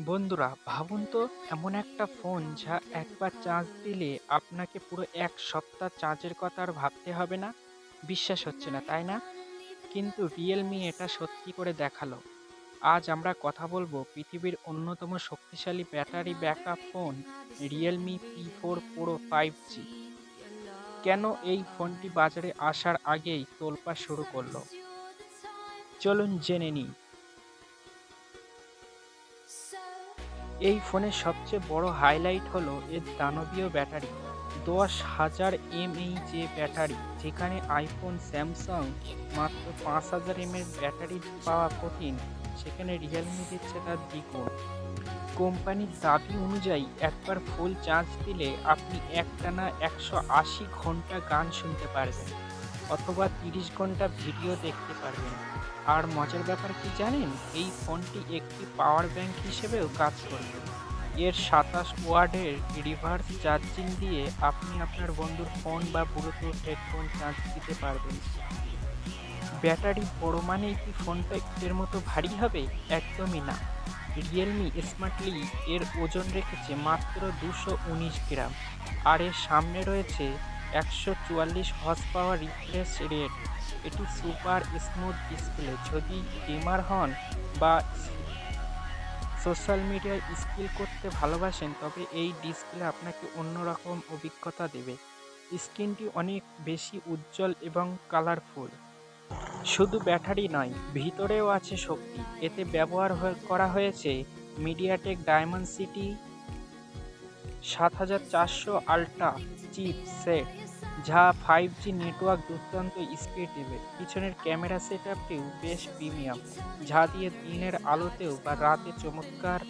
বন্ধুরা ভাবুন তো, এমন একটা ফোন যা একবার চার্জ দিলে আপনাকে পুরো এক সপ্তাহ চার্জের কথা আর ভাবতে হবে না। বিশ্বাস হচ্ছে না, তাই না? কিন্তু রিয়েলমি এটা সত্যি করে দেখালো। আজ আমরা কথা বলবো পৃথিবীর অন্যতম শক্তিশালী battery backup phone Realme P4 Pro 5G। কেন এই ফোনটি বাজারে আসার আগেই তোলপাড় শুরু করলো, চলুন জেনে নিই। এই ফোনের সবচেয়ে বড় হাইলাইট হলো এর দানবীয় ব্যাটারি। 10,000 mAh ব্যাটারি, যেখানে আইফোন, স্যামসাং মাত্র 5,000 mAh ব্যাটারি পাওয়া কঠিন, সেখানে রিয়েলমি দিচ্ছে তার দ্বিগুণ। কোম্পানির দাবি অনুযায়ী একবার ফুল চার্জ দিলে আপনি একটানা 180 ঘন্টা গান শুনতে পারবেন অথবা 30 ঘন্টা ভিডিও দেখতে পারবেন। আর মজার ব্যাপার কি জানেন, এই ফোনটি একটি পাওয়ার ব্যাংক হিসেবেও কাজ করবে। এর 27 ওয়াটের রিভার্স চার্জিং দিয়ে আপনি আপনার বন্ধুর ফোন বা ব্লুটুথ হেডফোন চার্জ দিতে পারবেন। ব্যাটারি বড় মানেই কি ফোনটা এর মতো ভারী হবে? একদমই না। রিয়েলমি স্মার্টলি এর ওজন রেখেছে মাত্র 219 গ্রাম, আর এর সামনে রয়েছে 144 হর্স পাওয়ার রিফ্রেশ রেট। এটি সুপার স্মুথ ডিসপ্লে। যদি গেমার হন বা সোশ্যাল মিডিয়ায় স্কিল করতে ভালোবাসেন, তবে এই ডিসপ্লে আপনাকে অন্যরকম অভিজ্ঞতা দেবে। স্ক্রিনটি অনেক বেশি উজ্জ্বল এবং কালারফুল। শুধু ব্যাটারি নয়, ভিতরেও আছে শক্তি। এতে ব্যবহার করা হয়েছে মিডিয়াটেক ডায়মেনসিটি 7400 আল্ট্রা চিপসেট, যা 5G নেটওয়ার্ক দুর্দান্ত স্পিড দেবে। পিছনের ক্যামেরা সেটআপটিও বেশ প্রিমিয়াম, যা দিয়ে দিনের আলোতেও বা রাতে চমৎকার